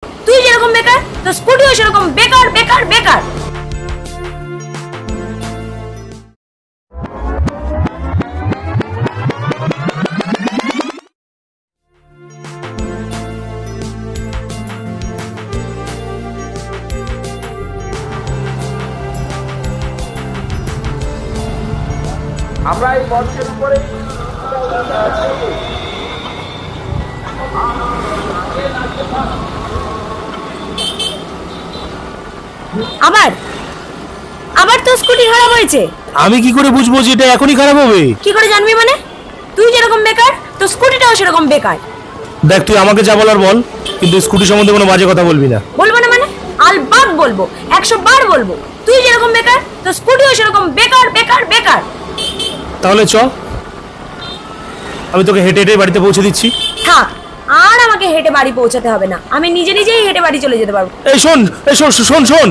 তুই যেরকম বেকার তো স্কুটিও সেরকম বেকার বেকার বেকার। আমরা এই মঞ্চের উপরে আবার আবার তো স্কুটি খারাপ হয়েছে। আমি কি করে বুঝবো যে এটা এখনই খারাপ হবে? কি করে জানবি মানে? তুই যেরকম বেকার তো স্কুটিটাও সেরকম বেকার। দেখ তুই আমাকে যা বলার বল, কিন্তু স্কুটি সম্বন্ধে কোনো বাজে কথা বলবি না। বলবো না মানে? আলবাত বলবো, 100 বার বলবো। তুই যেরকম বেকার তো স্কুটিও সেরকম বেকার বেকার বেকার। তাহলে চ, আমি তোকে হেঁটে হেঁটে বাড়িতে পৌঁছে দিচ্ছি। থাক, আর আমাকে হেঁটে বাড়ি পৌঁছাতে হবে না, আমি নিজে নিজেই হেঁটে বাড়ি চলে যেতে পারবো। এই শোন, এই শোন শোন শোন,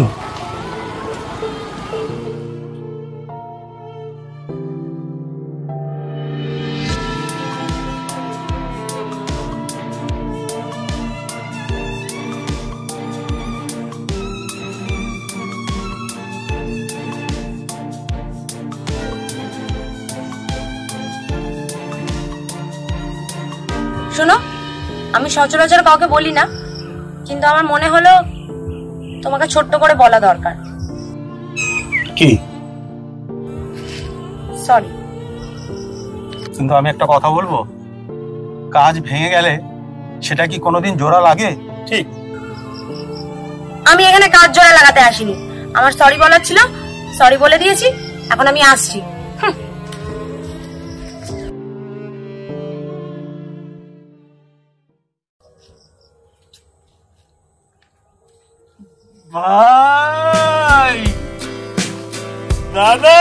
শোনো, আমি সচরাচর কাউকে বলি না, কিন্তু আমার মনে হলো তোমাকে ছোট্ট করে বলা দরকার। কি? সরি। কিন্তু আমি একটা কথা বলবো, কাজ ভেঙে গেলে সেটা কি কোনোদিন জোড়া লাগে? ঠিক, আমি এখানে কাজ জোড়া লাগাতে আসিনি, আমার সরি বলার ছিল, সরি বলে দিয়েছি, এখন আমি আসছি। ভাই, দাদা।